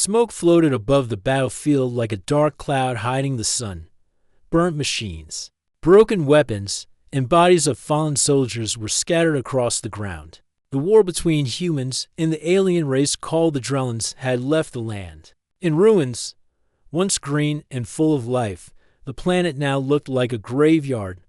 Smoke floated above the battlefield like a dark cloud hiding the sun. Burnt machines, broken weapons, and bodies of fallen soldiers were scattered across the ground. The war between humans and the alien race called the Drellans had left the land. In ruins, once green and full of life, the planet now looked like a graveyard.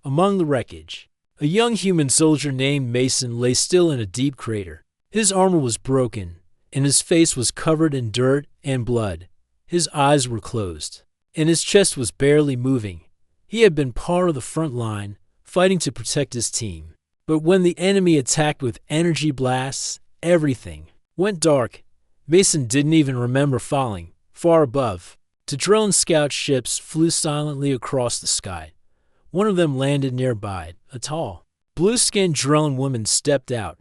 Among the wreckage, a young human soldier named Mason lay still in a deep crater. His armor was broken, and his face was covered in dirt and blood. His eyes were closed, and his chest was barely moving. He had been part of the front line, fighting to protect his team. But when the enemy attacked with energy blasts, everything went dark. Mason didn't even remember falling. Far above, the drone scout ships flew silently across the sky. One of them landed nearby. A tall, blue-skinned drone woman stepped out.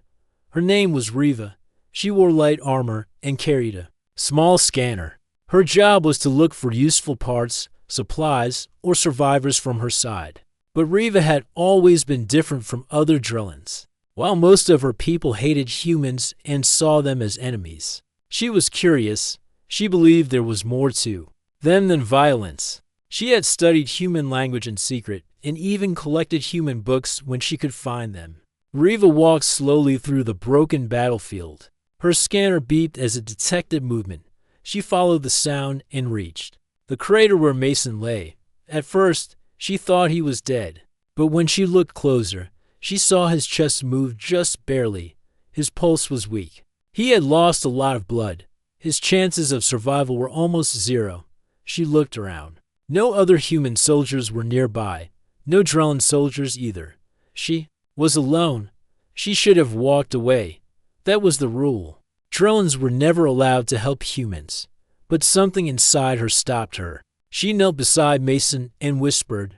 Her name was Riva. She wore light armor and carried a small scanner. Her job was to look for useful parts, supplies, or survivors from her side. But Riva had always been different from other Drellans. While most of her people hated humans and saw them as enemies, she was curious. She believed there was more to them than violence. She had studied human language in secret and even collected human books when she could find them. Riva walked slowly through the broken battlefield. Her scanner beeped as it detected movement. She followed the sound and reached the crater where Mason lay. At first, she thought he was dead, but when she looked closer, she saw his chest move just barely. His pulse was weak. He had lost a lot of blood. His chances of survival were almost zero. She looked around. No other human soldiers were nearby. No Drellan soldiers either. She was alone. She should have walked away. That was the rule. Drellans were never allowed to help humans. But something inside her stopped her. She knelt beside Mason and whispered,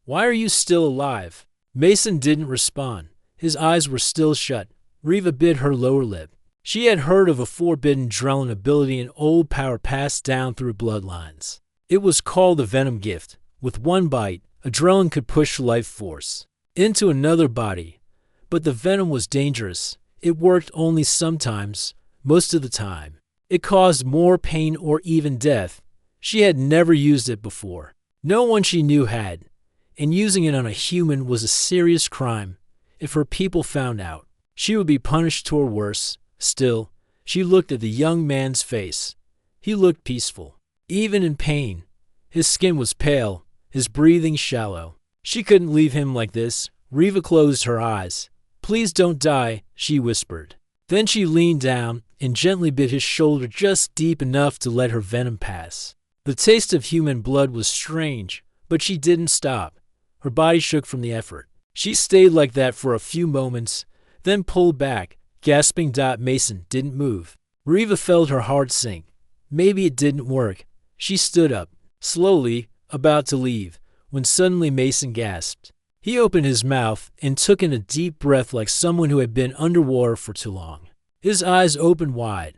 "Why are you still alive?" Mason didn't respond. His eyes were still shut. Riva bit her lower lip. She had heard of a forbidden Drellan ability and old power passed down through bloodlines. It was called the Venom Gift. With one bite, a Drellan could push life force into another body. But the venom was dangerous. It worked only sometimes, most of the time. It caused more pain or even death. She had never used it before. No one she knew had. And using it on a human was a serious crime. If her people found out, she would be punished or worse. Still, she looked at the young man's face. He looked peaceful, even in pain. His skin was pale, his breathing shallow. She couldn't leave him like this. Riva closed her eyes. "Please don't die," she whispered. Then she leaned down and gently bit his shoulder just deep enough to let her venom pass. The taste of human blood was strange, but she didn't stop. Her body shook from the effort. She stayed like that for a few moments, then pulled back, gasping. Mason didn't move. Riva felt her heart sink. Maybe it didn't work. She stood up, slowly, about to leave, when suddenly Mason gasped. He opened his mouth and took in a deep breath like someone who had been underwater for too long. His eyes opened wide.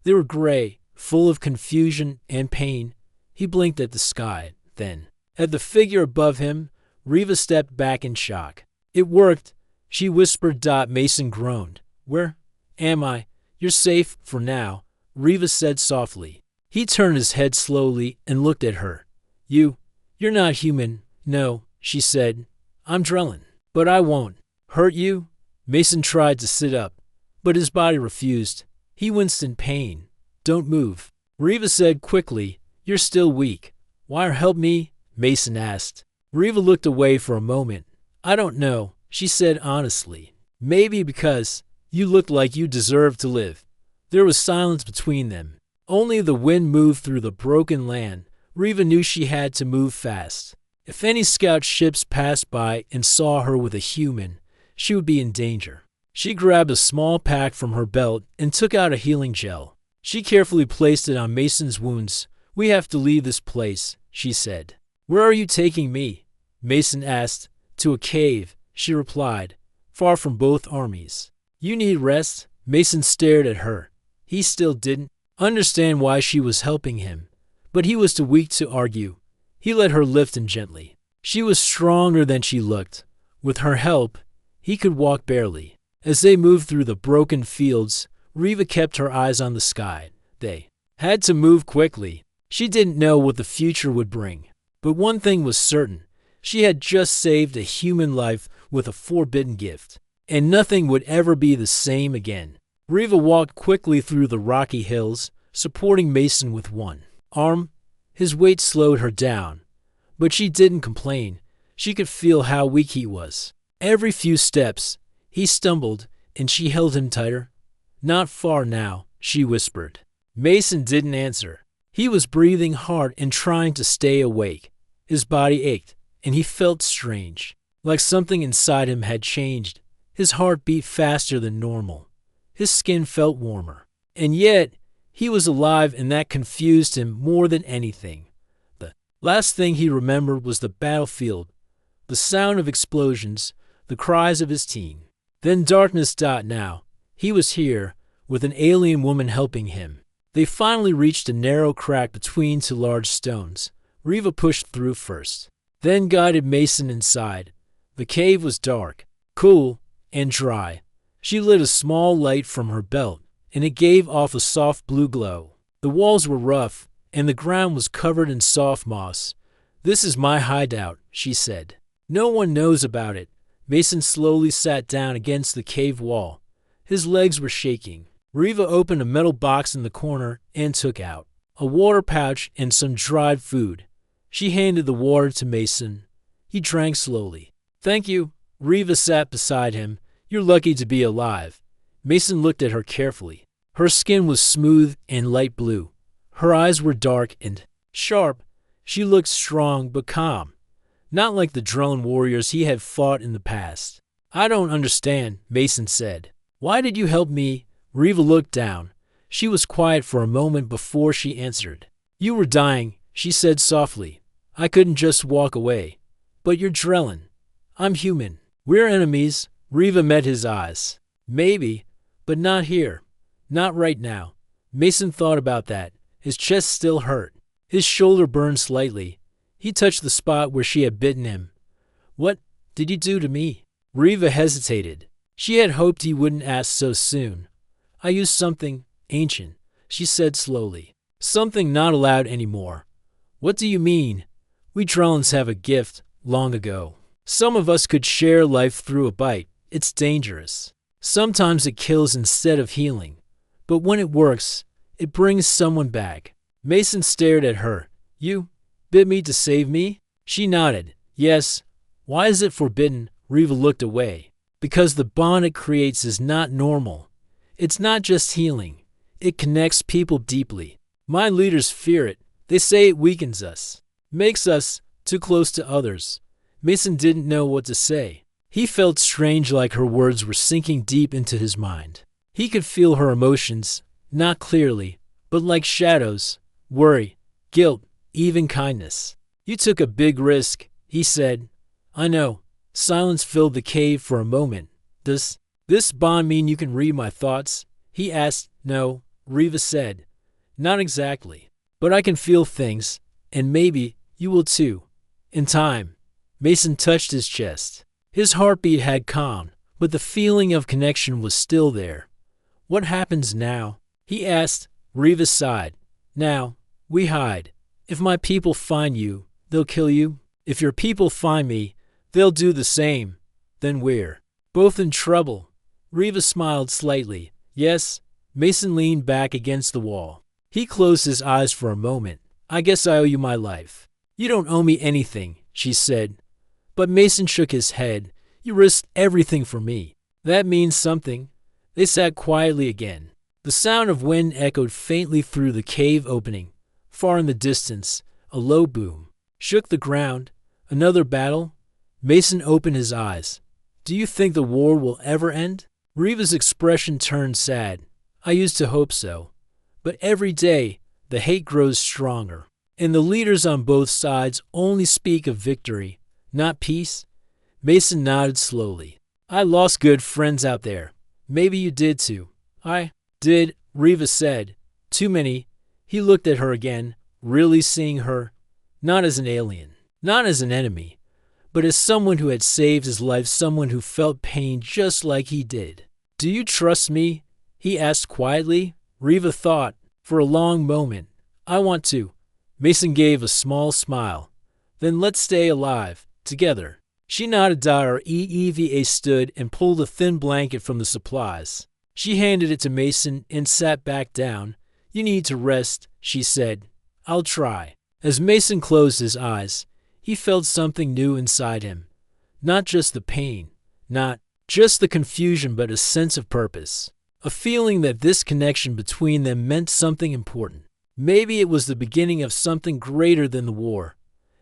They were gray, full of confusion and pain. He blinked at the sky, then at the figure above him. Riva stepped back in shock. "It worked," she whispered. Mason groaned. "Where am I?" "You're safe for now," Riva said softly. He turned his head slowly and looked at her. You're not human." "No," she said. "I'm Drellan. But I won't hurt you." Mason tried to sit up, but his body refused. He winced in pain. "Don't move," Riva said quickly. "You're still weak." "Why help me?" Mason asked. Riva looked away for a moment. "I don't know," she said honestly. "Maybe because you looked like you deserved to live." There was silence between them. Only the wind moved through the broken land. Riva knew she had to move fast. If any scout ships passed by and saw her with a human, she would be in danger. She grabbed a small pack from her belt and took out a healing gel. She carefully placed it on Mason's wounds. "We have to leave this place," she said. "Where are you taking me?" Mason asked. "To a cave," she replied, "far from both armies." "You need rest?" Mason stared at her. He still didn't understand why she was helping him, but he was too weak to argue. He let her lift him gently. She was stronger than she looked. With her help, he could walk barely. As they moved through the broken fields, Riva kept her eyes on the sky. They had to move quickly. She didn't know what the future would bring. But one thing was certain. She had just saved a human life with a forbidden gift. And nothing would ever be the same again. Riva walked quickly through the rocky hills, supporting Mason with one arm. His weight slowed her down. But she didn't complain. She could feel how weak he was. Every few steps, he stumbled, and she held him tighter. "Not far now," she whispered. Mason didn't answer. He was breathing hard and trying to stay awake. His body ached, and he felt strange, like something inside him had changed. His heart beat faster than normal. His skin felt warmer. And yet, he was alive, and that confused him more than anything. The last thing he remembered was the battlefield, the sound of explosions, the cries of his team. Then darkness. Now, he was here, with an alien woman helping him. They finally reached a narrow crack between two large stones. Riva pushed through first, then guided Mason inside. The cave was dark, cool, and dry. She lit a small light from her belt, and it gave off a soft blue glow. The walls were rough, and the ground was covered in soft moss. "This is my hideout," she said. "No one knows about it." Mason slowly sat down against the cave wall. His legs were shaking. Riva opened a metal box in the corner and took out a water pouch and some dried food. She handed the water to Mason. He drank slowly. "Thank you." Riva sat beside him. "You're lucky to be alive." Mason looked at her carefully. Her skin was smooth and light blue. Her eyes were dark and sharp. She looked strong but calm, not like the drone warriors he had fought in the past. "I don't understand," Mason said. "Why did you help me?" Riva looked down. She was quiet for a moment before she answered. "You were dying," she said softly. "I couldn't just walk away. But you're Drellin. I'm human. We're enemies." Riva met his eyes. "Maybe, but not here. Not right now." Mason thought about that. His chest still hurt. His shoulder burned slightly. He touched the spot where she had bitten him. "What did you do to me?" Riva hesitated. She had hoped he wouldn't ask so soon. "I used something ancient," she said slowly. "Something not allowed anymore." "What do you mean?" "We Drellins have a gift, long ago. Some of us could share life through a bite. It's dangerous. Sometimes it kills instead of healing. But when it works, it brings someone back." Mason stared at her. "You bit me to save me?" She nodded. "Yes." "Why is it forbidden?" Riva looked away. "Because the bond it creates is not normal. It's not just healing. It connects people deeply. My leaders fear it. They say it weakens us, makes us too close to others." Mason didn't know what to say. He felt strange, like her words were sinking deep into his mind. He could feel her emotions, not clearly, but like shadows, worry, guilt, even kindness. "You took a big risk," he said. "I know." Silence filled the cave for a moment. "Does this bond mean you can read my thoughts?" he asked. "No," Riva said. "Not exactly. But I can feel things, and maybe you will too. In time." Mason touched his chest. His heartbeat had calmed, but the feeling of connection was still there. "What happens now?" he asked. Riva sighed. "Now, we hide. If my people find you, they'll kill you. If your people find me, they'll do the same. Then we're both in trouble." Riva smiled slightly. "Yes." Mason leaned back against the wall. He closed his eyes for a moment. "I guess I owe you my life." "You don't owe me anything," she said. But Mason shook his head. "You risked everything for me. That means something." They sat quietly again. The sound of wind echoed faintly through the cave opening. Far in the distance, a low boom shook the ground. "Another battle?" Mason opened his eyes. "Do you think the war will ever end?" Riva's expression turned sad. "I used to hope so. But every day, the hate grows stronger. And the leaders on both sides only speak of victory, not peace." Mason nodded slowly. "I lost good friends out there. Maybe you did too." "I did," Riva said. "Too many." He looked at her again, really seeing her, not as an alien, not as an enemy, but as someone who had saved his life, someone who felt pain just like he did. "Do you trust me?" he asked quietly. Riva thought. For a long moment. I want to. Mason gave a small smile. Then let's stay alive, together. She nodded. DREAVA stood and pulled a thin blanket from the supplies. She handed it to Mason and sat back down. You need to rest, she said. I'll try. As Mason closed his eyes, he felt something new inside him. Not just the pain, not just the confusion, but a sense of purpose. A feeling that this connection between them meant something important. Maybe it was the beginning of something greater than the war.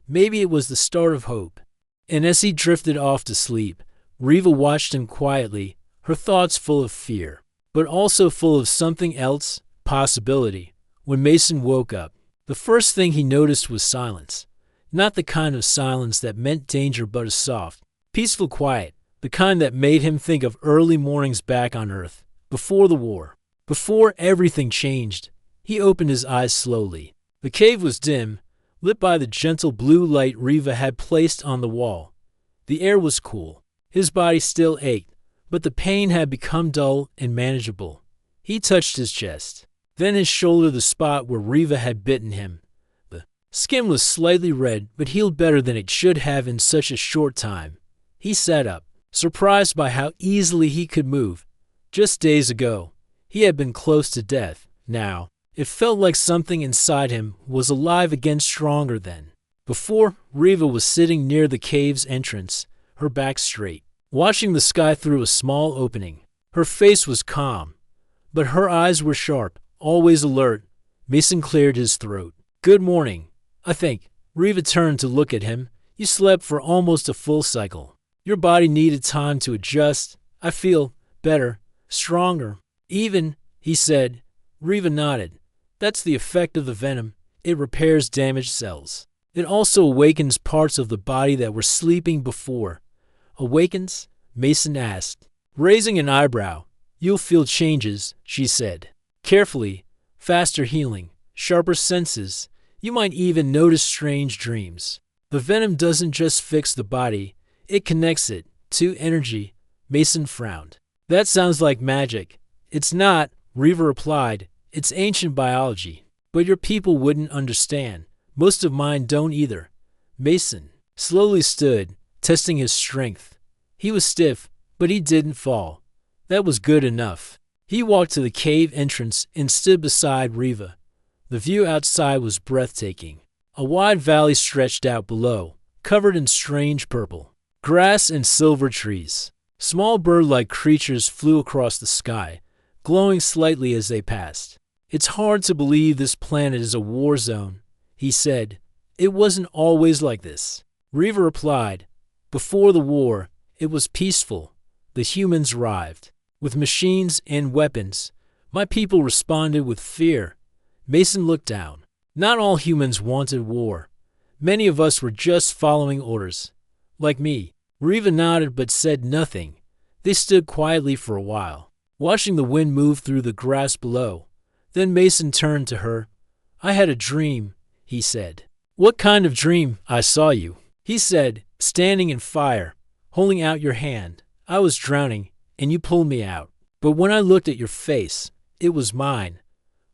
Maybe it was the start of hope. And as he drifted off to sleep, Reva watched him quietly, her thoughts full of fear, but also full of something else, possibility. When Mason woke up, the first thing he noticed was silence. Not the kind of silence that meant danger, but a soft, peaceful quiet, the kind that made him think of early mornings back on Earth, before the war, before everything changed. He opened his eyes slowly. The cave was dim, lit by the gentle blue light Reva had placed on the wall. The air was cool. His body still ached, but the pain had become dull and manageable. He touched his chest, then his shoulder, the spot where Reva had bitten him. The skin was slightly red, but healed better than it should have in such a short time. He sat up, surprised by how easily he could move. Just days ago, he had been close to death. Now, it felt like something inside him was alive again, stronger than before. Reva was sitting near the cave's entrance, her back straight, watching the sky through a small opening. Her face was calm, but her eyes were sharp, always alert. Mason cleared his throat. Good morning, I think. Reva turned to look at him. You slept for almost a full cycle. Your body needed time to adjust. I feel better, stronger, even, he said. Reva nodded. That's the effect of the venom. It repairs damaged cells. It also awakens parts of the body that were sleeping before. Awakens? Mason asked, raising an eyebrow. You'll feel changes, she said. Carefully, faster healing, sharper senses. You might even notice strange dreams. The venom doesn't just fix the body, it connects it to energy. Mason frowned. That sounds like magic. It's not, Reva replied. It's ancient biology. But your people wouldn't understand. Most of mine don't either. Mason slowly stood, testing his strength. He was stiff, but he didn't fall. That was good enough. He walked to the cave entrance and stood beside Reva. The view outside was breathtaking. A wide valley stretched out below, covered in strange purple grass and silver trees. Small bird-like creatures flew across the sky, glowing slightly as they passed. It's hard to believe this planet is a war zone, he said. It wasn't always like this. Reva replied. Before the war, it was peaceful. The humans arrived with machines and weapons. My people responded with fear. Mason looked down. Not all humans wanted war. Many of us were just following orders. Like me. Reva nodded but said nothing. They stood quietly for a while, watching the wind move through the grass below. Then Mason turned to her. I had a dream, he said. What kind of dream? I saw you, he said, standing in fire, holding out your hand. I was drowning, and you pulled me out. But when I looked at your face, it was mine.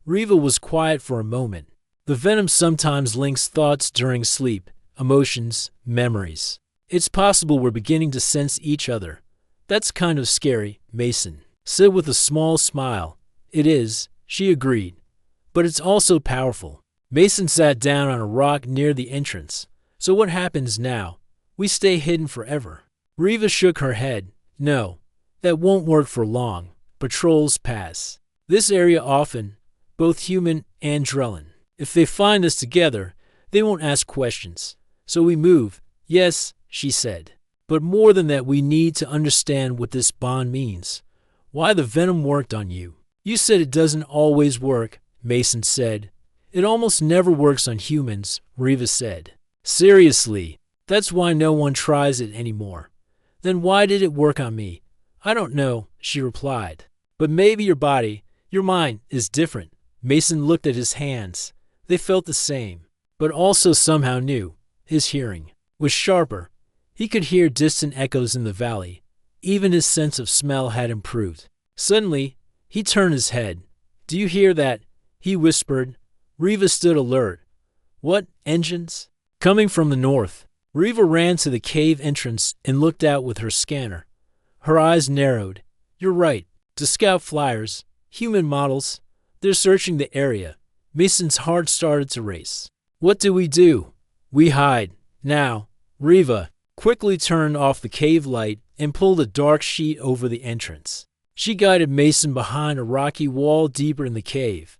Reva was quiet for a moment. The venom sometimes links thoughts during sleep, emotions, memories. It's possible we're beginning to sense each other. That's kind of scary, Mason said with a small smile. It is, she agreed. But it's also powerful. Mason sat down on a rock near the entrance. So what happens now? We stay hidden forever. Reva shook her head. No, that won't work for long. Patrols pass this area often, both human and Drellin. If they find us together, they won't ask questions. So we move. Yes, she said. But more than that, we need to understand what this bond means. Why the venom worked on you. You said it doesn't always work, Mason said. It almost never works on humans, Reva said. Seriously, that's why no one tries it anymore. Then why did it work on me? I don't know, she replied. But maybe your body, your mind, is different. Mason looked at his hands. They felt the same, but also somehow new. His hearing was sharper. He could hear distant echoes in the valley. Even his sense of smell had improved. Suddenly, he turned his head. Do you hear that? he whispered. Riva stood alert. What, engines? Coming from the north. Riva ran to the cave entrance and looked out with her scanner. Her eyes narrowed. You're right. To scout flyers, human models, they're searching the area. Mason's heart started to race. What do? We hide. Now. Riva quickly turned off the cave light and pulled a dark sheet over the entrance. She guided Mason behind a rocky wall deeper in the cave.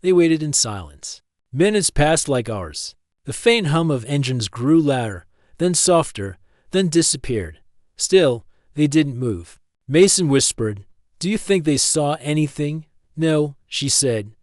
They waited in silence. Minutes passed like hours. The faint hum of engines grew louder, then softer, then disappeared. Still, they didn't move. Mason whispered, Do you think they saw anything? No, she said.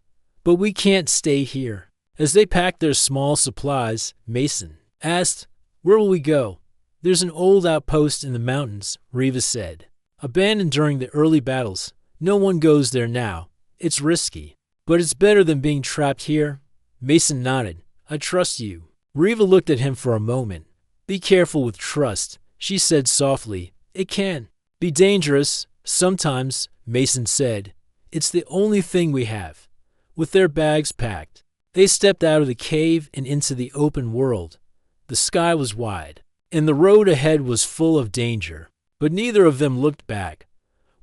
But we can't stay here. As they packed their small supplies, Mason asked, Where will we go? There's an old outpost in the mountains, Riva said. Abandoned during the early battles. No one goes there now. It's risky. But it's better than being trapped here. Mason nodded. I trust you. Riva looked at him for a moment. Be careful with trust, she said softly. It can be dangerous, sometimes, Mason said. It's the only thing we have. With their bags packed, they stepped out of the cave and into the open world. The sky was wide, and the road ahead was full of danger. But neither of them looked back.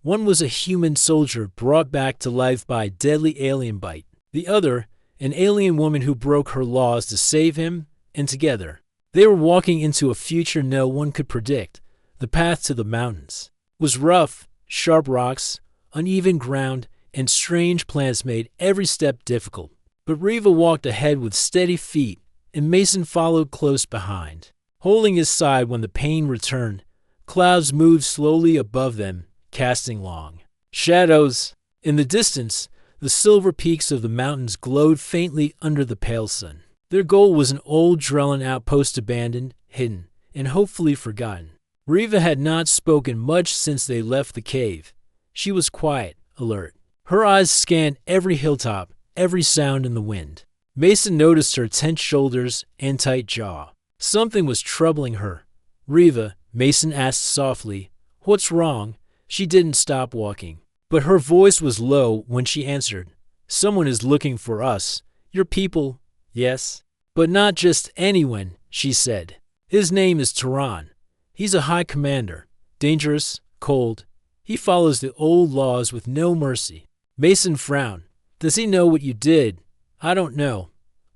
One was a human soldier brought back to life by a deadly alien bite. The other, an alien woman who broke her laws to save him, and together, they were walking into a future no one could predict. The path to the mountains was rough, sharp rocks, uneven ground, and strange plants made every step difficult. But Riva walked ahead with steady feet, and Mason followed close behind. Holding his side when the pain returned, clouds moved slowly above them, casting long shadows. In the distance, the silver peaks of the mountains glowed faintly under the pale sun. Their goal was an old Drellin outpost, abandoned, hidden, and hopefully forgotten. Riva had not spoken much since they left the cave. She was quiet, alert. Her eyes scanned every hilltop, every sound in the wind. Mason noticed her tense shoulders and tight jaw. Something was troubling her. Riva, Mason asked softly, What's wrong? She didn't stop walking, but her voice was low when she answered. Someone is looking for us. Your people, yes. But not just anyone, she said. His name is Tehran. He's a high commander, dangerous, cold. He follows the old laws with no mercy. Mason frowned. Does he know what you did? I don't know.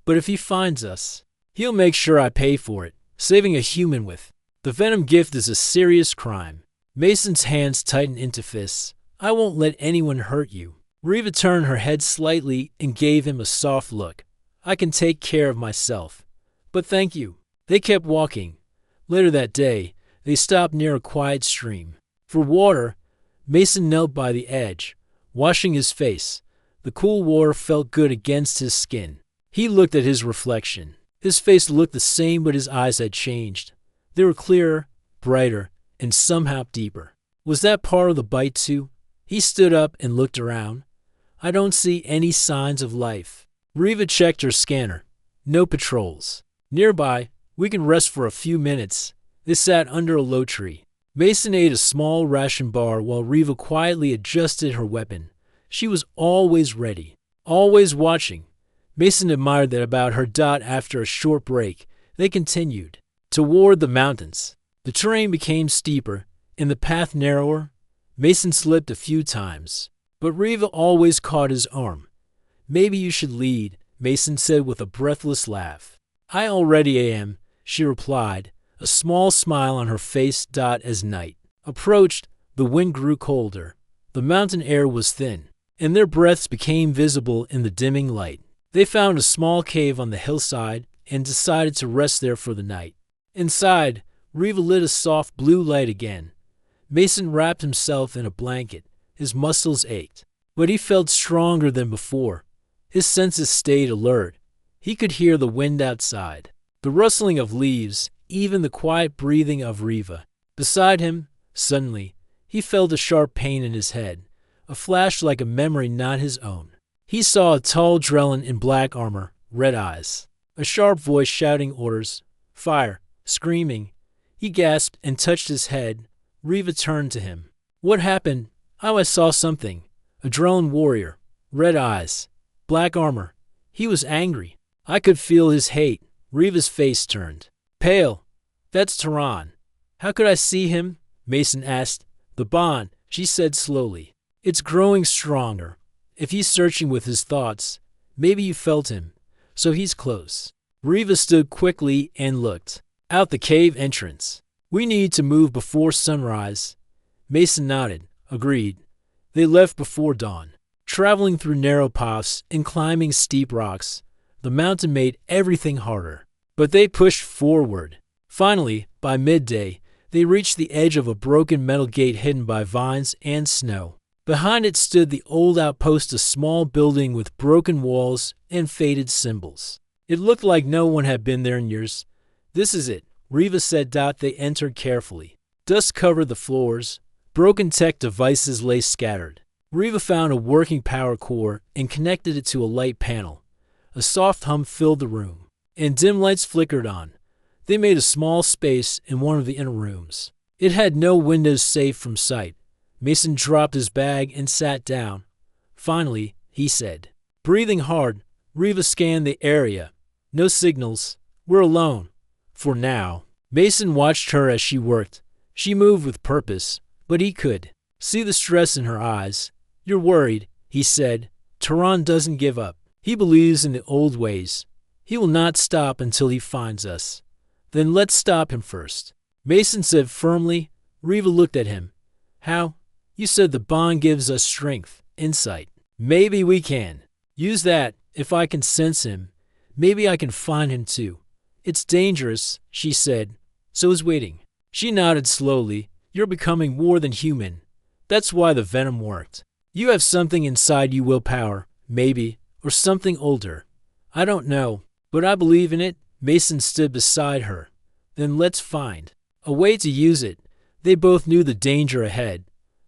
But if he finds us, he'll make sure I pay for it. Saving a human with the venom gift is a serious crime. Mason's hands tightened into fists. I won't let anyone hurt you. Riva turned her head slightly and gave him a soft look. I can take care of myself. But thank you. They kept walking. Later that day, they stopped near a quiet stream. For water, Mason knelt by the edge, washing his face. The cool water felt good against his skin. He looked at his reflection. His face looked the same, but his eyes had changed. They were clearer, brighter, and somehow deeper. Was that part of the bite too? He stood up and looked around. I don't see any signs of life. Riva checked her scanner. No patrols. Nearby, we can rest for a few minutes. They sat under a low tree. Mason ate a small ration bar while Riva quietly adjusted her weapon. She was always ready, always watching. Mason admired that about her. After a short break, they continued toward the mountains. The terrain became steeper and the path narrower. Mason slipped a few times, but Riva always caught his arm. Maybe you should lead, Mason said with a breathless laugh. I already am, she replied, a small smile on her face. As night approached, the wind grew colder. The mountain air was thin, and their breaths became visible in the dimming light. They found a small cave on the hillside and decided to rest there for the night. Inside, Riva lit a soft blue light again. Mason wrapped himself in a blanket. His muscles ached, but he felt stronger than before. His senses stayed alert. He could hear the wind outside, the rustling of leaves, even the quiet breathing of Riva. Beside him, suddenly, he felt a sharp pain in his head, a flash like a memory not his own. He saw a tall Drellin in black armor, red eyes, a sharp voice shouting orders, fire, screaming. He gasped and touched his head. Riva turned to him. What happened? I saw something. A Drellin warrior, red eyes. Black armor. He was angry. I could feel his hate. Reva's face turned pale. That's Tehran. How could I see him? Mason asked. The bond, she said slowly. It's growing stronger. If he's searching with his thoughts, maybe you felt him. So he's close. Reva stood quickly and looked out the cave entrance. We need to move before sunrise. Mason nodded, agreed. They left before dawn. Traveling through narrow paths and climbing steep rocks, the mountain made everything harder. But they pushed forward. Finally, by midday, they reached the edge of a broken metal gate hidden by vines and snow. Behind it stood the old outpost, a small building with broken walls and faded symbols. It looked like no one had been there in years. This is it, Reva said. They entered carefully. Dust covered the floors. Broken tech devices lay scattered. Reva found a working power core and connected it to a light panel. A soft hum filled the room, and dim lights flickered on. They made a small space in one of the inner rooms. It had no windows safe from sight. Mason dropped his bag and sat down. Finally, he said, breathing hard, Reva scanned the area. No signals. We're alone. For now. Mason watched her as she worked. She moved with purpose, but he could see the stress in her eyes. You're worried, he said. Tehran doesn't give up. He believes in the old ways. He will not stop until he finds us. Then let's stop him first. Mason said firmly. Reva looked at him. How? You said the bond gives us strength, insight. Maybe we can use that. If I can sense him, maybe I can find him too. It's dangerous, she said. So is waiting. She nodded slowly. You're becoming more than human. That's why the venom worked. You have something inside you, willpower, maybe, or something older. I don't know, but I believe in it. Mason stood beside her. Then let's find a way to use it. They both knew the danger ahead,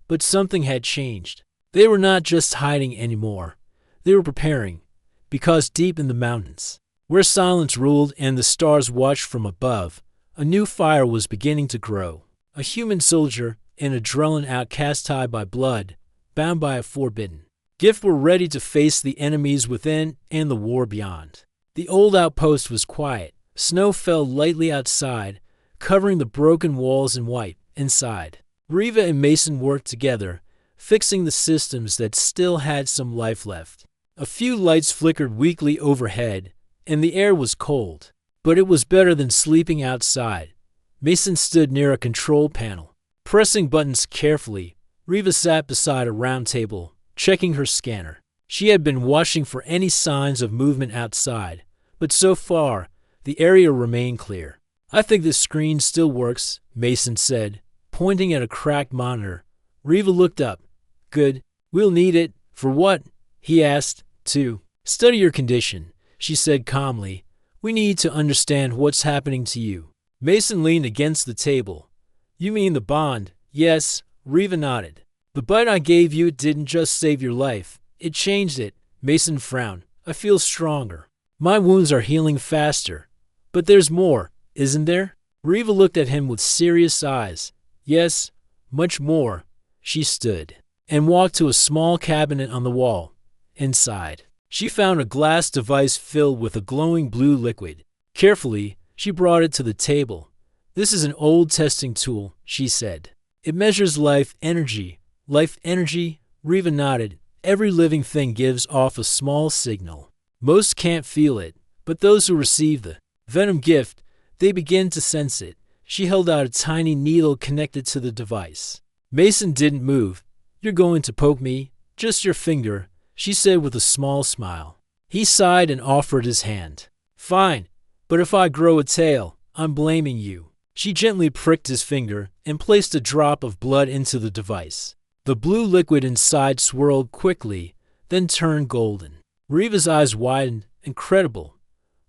but something had changed. They were not just hiding anymore. They were preparing, because deep in the mountains, where silence ruled and the stars watched from above, a new fire was beginning to grow. A human soldier, an adrenaline outcast tied by blood, bound by a forbidden gift, were ready to face the enemies within and the war beyond. The old outpost was quiet. Snow fell lightly outside, covering the broken walls in white inside. Reva and Mason worked together, fixing the systems that still had some life left. A few lights flickered weakly overhead, and the air was cold, but it was better than sleeping outside. Mason stood near a control panel, pressing buttons carefully. Reva sat beside a round table, checking her scanner. She had been watching for any signs of movement outside, but so far, the area remained clear. I think this screen still works, Mason said, pointing at a cracked monitor. Reva looked up. Good. We'll need it. For what? He asked. To study your condition, she said calmly. We need to understand what's happening to you. Mason leaned against the table. You mean the bond? Yes, Reva nodded. The bite I gave you didn't just save your life. It changed it. Mason frowned. I feel stronger. My wounds are healing faster. But there's more, isn't there? Reva looked at him with serious eyes. Yes, much more. She stood and walked to a small cabinet on the wall. Inside, she found a glass device filled with a glowing blue liquid. Carefully, she brought it to the table. This is an old testing tool, she said. It measures life energy. Life energy? Reva nodded. Every living thing gives off a small signal. Most can't feel it, but those who receive the venom gift, they begin to sense it. She held out a tiny needle connected to the device. Mason didn't move. You're going to poke me? Just your finger, she said with a small smile. He sighed and offered his hand. Fine, but if I grow a tail, I'm blaming you. She gently pricked his finger and placed a drop of blood into the device. The blue liquid inside swirled quickly, then turned golden. Reva's eyes widened. Incredible.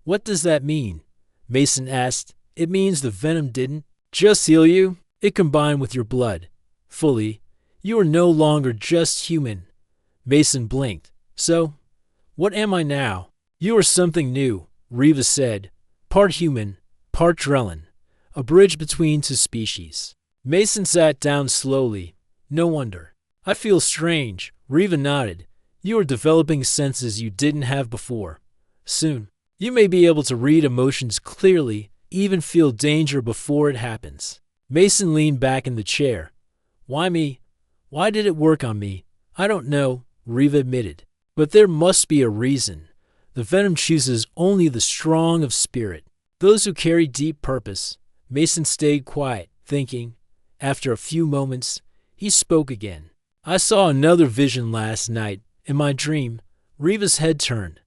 What does that mean? Mason asked. It means the venom didn't just heal you. It combined with your blood. Fully. You are no longer just human. Mason blinked. So, what am I now? You are something new, Reva said. Part human, part Drellin. A bridge between two species. Mason sat down slowly. No wonder. I feel strange. Reva nodded. You are developing senses you didn't have before. Soon, you may be able to read emotions clearly, even feel danger before it happens. Mason leaned back in the chair. Why me? Why did it work on me? I don't know, Riva admitted. But there must be a reason. The venom chooses only the strong of spirit, those who carry deep purpose. Mason stayed quiet, thinking. After a few moments, he spoke again. I saw another vision last night. In my dream, Riva's head turned.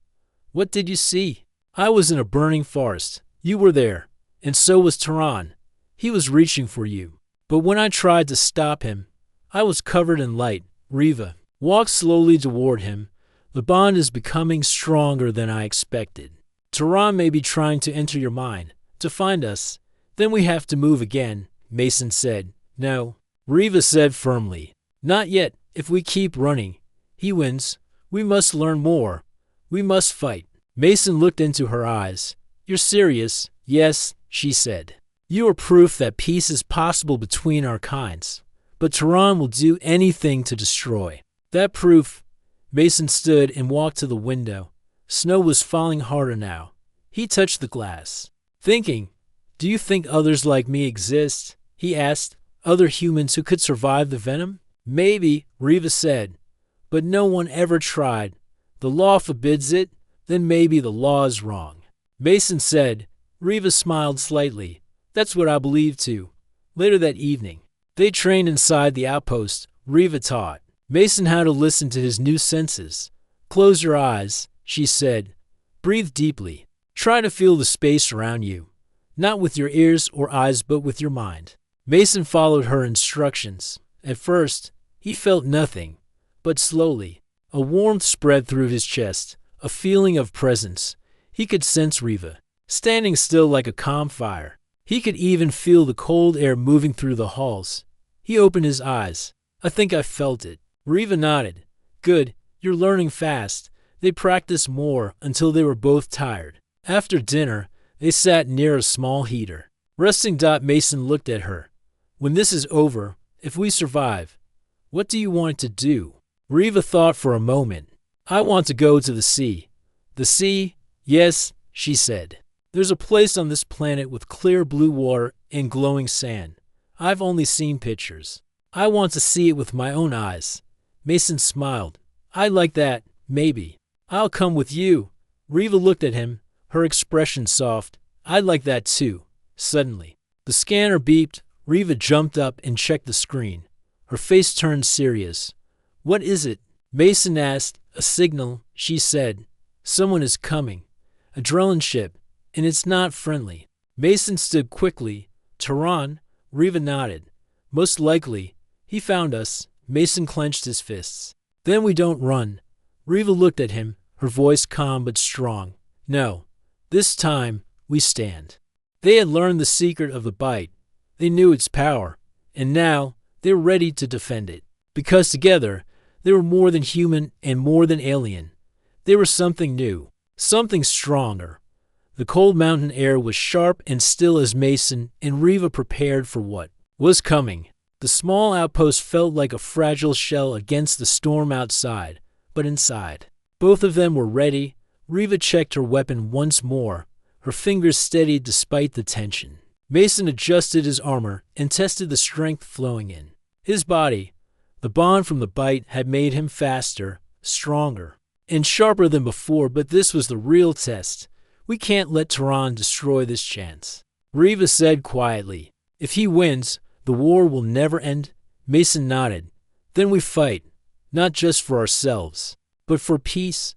What did you see? I was in a burning forest. You were there, and so was Tehran. He was reaching for you. But when I tried to stop him, I was covered in light. Riva walked slowly toward him. The bond is becoming stronger than I expected. Tehran may be trying to enter your mind, to find us. Then we have to move again, Mason said. No, Riva said firmly. Not yet. If we keep running, he wins. We must learn more. We must fight. Mason looked into her eyes. You're serious? Yes, she said. You are proof that peace is possible between our kinds. But Tehran will do anything to destroy. That proof. Mason stood and walked to the window. Snow was falling harder now. He touched the glass. Thinking, do you think others like me exist? He asked. Other humans who could survive the venom? Maybe, Riva said. But no one ever tried. The law forbids it. Then maybe the law is wrong. Mason said. Riva smiled slightly. That's what I believe too. Later that evening, they trained inside the outpost. Riva taught. Mason had to listen to his new senses. Close your eyes, she said. Breathe deeply. Try to feel the space around you. Not with your ears or eyes, but with your mind. Mason followed her instructions. At first, he felt nothing. But slowly, a warmth spread through his chest, a feeling of presence. He could sense Riva, standing still like a calm fire. He could even feel the cold air moving through the halls. He opened his eyes. I think I felt it. Riva nodded. Good, you're learning fast. They practiced more until they were both tired. After dinner, they sat near a small heater. Resting. Mason looked at her. When this is over, if we survive, what do you want to do? Riva thought for a moment. I want to go to the sea. The sea? Yes, she said. There's a place on this planet with clear blue water and glowing sand. I've only seen pictures. I want to see it with my own eyes. Mason smiled. I like that, maybe. I'll come with you. Riva looked at him, her expression soft. I'd like that too. Suddenly, the scanner beeped. Riva jumped up and checked the screen. Her face turned serious. What is it? Mason asked. A signal, she said. Someone is coming. A drone ship, and it's not friendly. Mason stood quickly. Tehran? Riva nodded. Most likely. He found us. Mason clenched his fists. Then we don't run. Riva looked at him, her voice calm but strong. No. This time, we stand. They had learned the secret of the bite. They knew its power. And now, they were ready to defend it. Because together, they were more than human and more than alien. They were something new. Something stronger. The cold mountain air was sharp and still as Mason and Riva prepared for what was coming. The small outpost felt like a fragile shell against the storm outside, but inside. Both of them were ready. Riva checked her weapon once more, her fingers steady despite the tension. Mason adjusted his armor and tested the strength flowing in. His body, the bond from the bite, had made him faster, stronger, and sharper than before, but this was the real test. We can't let Tehran destroy this chance. Riva said quietly, if he wins, the war will never end. Mason nodded. Then we fight, not just for ourselves, but for peace.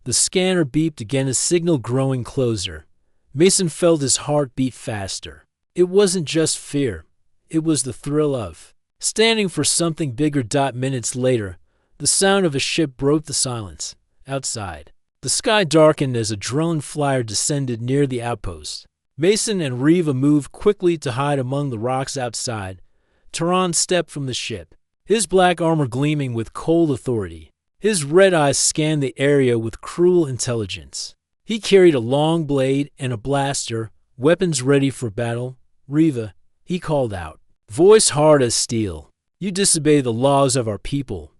The scanner beeped again, a signal growing closer. Mason felt his heart beat faster. It wasn't just fear. It was the thrill of standing for something bigger. Minutes later, the sound of a ship broke the silence. Outside, the sky darkened as a drone flyer descended near the outpost. Mason and Riva moved quickly to hide among the rocks outside. Tehran stepped from the ship, his black armor gleaming with cold authority. His red eyes scanned the area with cruel intelligence. He carried a long blade and a blaster, weapons ready for battle. Riva, he called out, voice hard as steel. You disobey the laws of our people.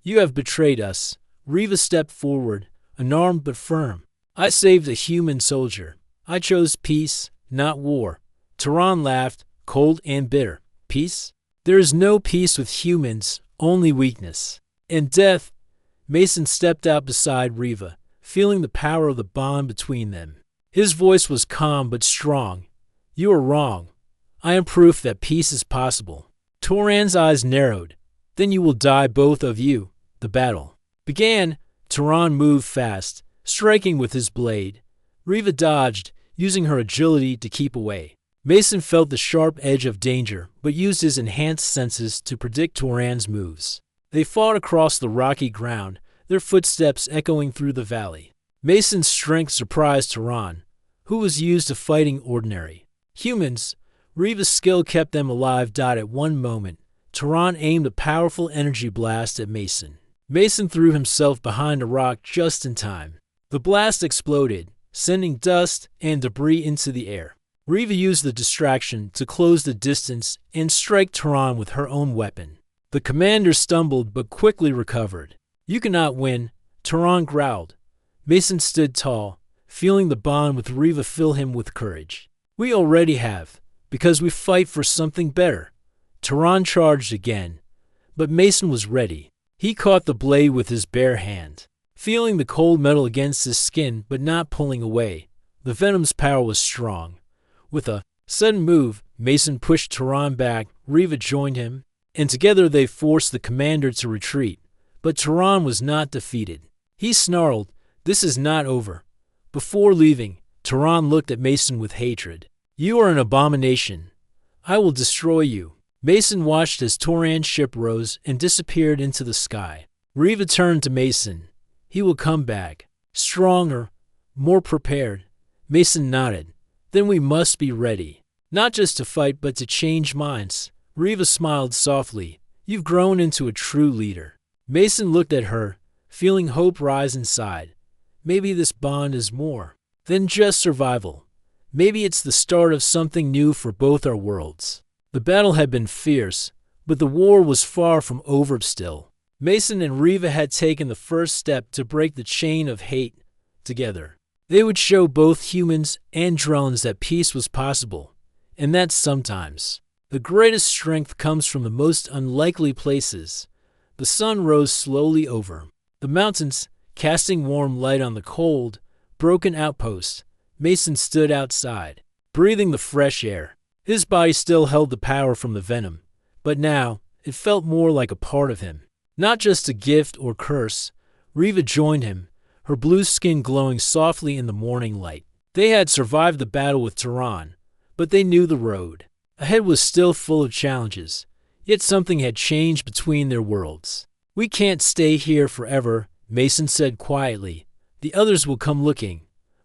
You have betrayed us. Riva stepped forward, unarmed but firm. I saved a human soldier. I chose peace, not war. Tehran laughed, cold and bitter. Peace? There is no peace with humans, only weakness. And death. Mason stepped out beside Riva, feeling the power of the bond between them. His voice was calm but strong. You are wrong. I am proof that peace is possible. Tehran's eyes narrowed. Then you will die, both of you. The battle began. Tehran moved fast, striking with his blade. Riva dodged, using her agility to keep away. Mason felt the sharp edge of danger, but used his enhanced senses to predict Tehran's moves. They fought across the rocky ground, their footsteps echoing through the valley. Mason's strength surprised Tehran, who was used to fighting ordinary humans. Riva's skill kept them alive. At one moment, Tehran aimed a powerful energy blast at Mason. Mason threw himself behind a rock just in time. The blast exploded, sending dust and debris into the air. Riva used the distraction to close the distance and strike Tehran with her own weapon. The commander stumbled but quickly recovered. You cannot win, Tehran growled. Mason stood tall, feeling the bond with Riva fill him with courage. We already have, because we fight for something better. Tehran charged again, but Mason was ready. He caught the blade with his bare hand, feeling the cold metal against his skin but not pulling away. The venom's power was strong. With a sudden move, Mason pushed Tehran back. Riva joined him, and together they forced the commander to retreat. But Tehran was not defeated. He snarled, "This is not over." Before leaving, Tehran looked at Mason with hatred. "You are an abomination. I will destroy you." Mason watched as Tehran's ship rose and disappeared into the sky. Riva turned to Mason. "He will come back, stronger, more prepared." Mason nodded. "Then we must be ready, not just to fight but to change minds." Riva smiled softly. "You've grown into a true leader." Mason looked at her, feeling hope rise inside. Maybe this bond is more than just survival. Maybe it's the start of something new for both our worlds. The battle had been fierce, but the war was far from over still. Mason and Riva had taken the first step to break the chain of hate together. They would show both humans and drones that peace was possible, and that sometimes the greatest strength comes from the most unlikely places. The sun rose slowly over the mountains, casting warm light on the cold, broken outpost. Mason stood outside, breathing the fresh air. His body still held the power from the venom, but now it felt more like a part of him, not just a gift or curse. Riva joined him, her blue skin glowing softly in the morning light. They had survived the battle with Tehran, but they knew the road ahead was still full of challenges. Yet something had changed between their worlds. "We can't stay here forever," Mason said quietly. "The others will come looking."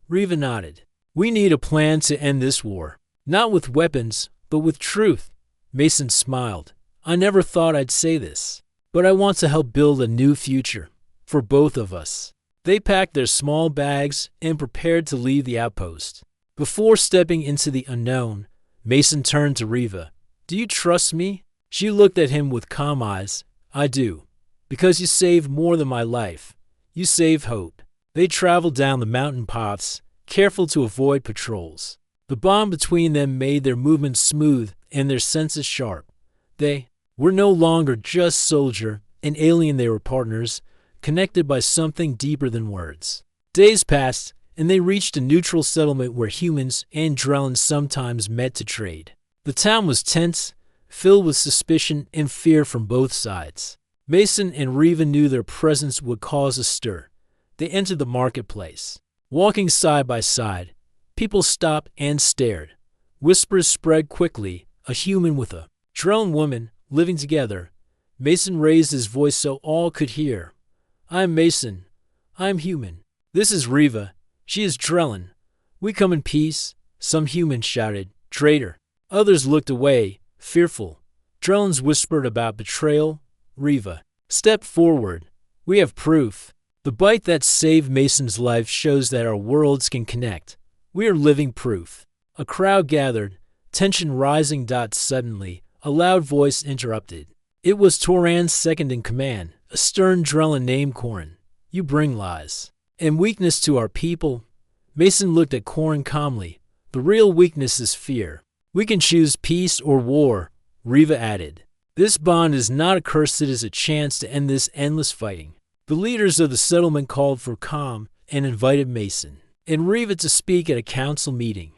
Riva nodded. "We need a plan to end this war. Not with weapons, but with truth." Mason smiled. "I never thought I'd say this, but I want to help build a new future for both of us." They packed their small bags and prepared to leave the outpost. Before stepping into the unknown, Mason turned to Riva. "Do you trust me?" She looked at him with calm eyes. "I do, because you saved more than my life. You saved hope." They traveled down the mountain paths, careful to avoid patrols. The bond between them made their movements smooth and their senses sharp. They were no longer just soldier and alien, they were partners, connected by something deeper than words. Days passed, and they reached a neutral settlement where humans and Drellans sometimes met to trade. The town was tense, filled with suspicion and fear from both sides. Mason and Riva knew their presence would cause a stir. They entered the marketplace. Walking side by side, people stopped and stared. Whispers spread quickly. A human with a Drellan woman living together. Mason raised his voice so all could hear. "I'm Mason. I'm human. This is Riva. She is Drellan. We come in peace." Some humans shouted, "Traitor." Others looked away, fearful. Drellans whispered about betrayal. Riva stepped forward. "We have proof. The bite that saved Mason's life shows that our worlds can connect. We are living proof." A crowd gathered, tension rising. Suddenly, a loud voice interrupted. It was Tehran's second in command, a stern Drellan named Corin. You bring lies and weakness to our people. Mason looked at Corin calmly. The real weakness is fear. We can choose peace or war, Riva added. This bond is not a curse, it is a chance to end this endless fighting. The leaders of the settlement called for calm and invited Mason and Riva to speak at a council meeting.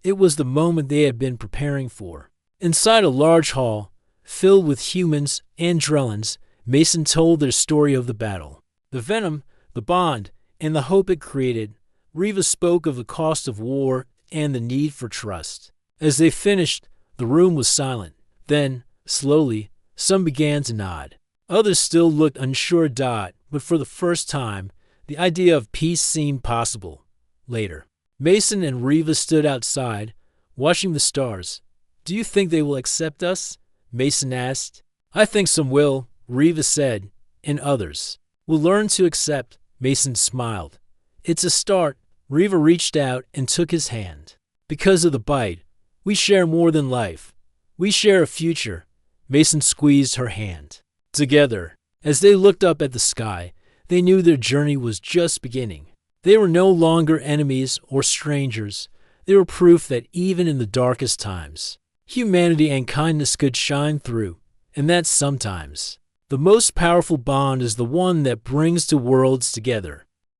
It was the moment they had been preparing for. Inside a large hall, filled with humans and Drellans, Mason told their story of the battle. The venom, the bond, and the hope it created. Riva spoke of the cost of war and the need for trust. As they finished, the room was silent. Then, slowly, some began to nod. Others still looked unsure. But for the first time, the idea of peace seemed possible. Later, Mason and Riva stood outside, watching the stars. Do you think they will accept us? Mason asked. I think some will, Riva said, and others will learn to accept. Mason smiled. It's a start. Riva reached out and took his hand. Because of the bite, we share more than life. We share a future. Mason squeezed her hand. Together, as they looked up at the sky, they knew their journey was just beginning. They were no longer enemies or strangers. They were proof that even in the darkest times, humanity and kindness could shine through, and that sometimes the most powerful bond is the one that brings two worlds together.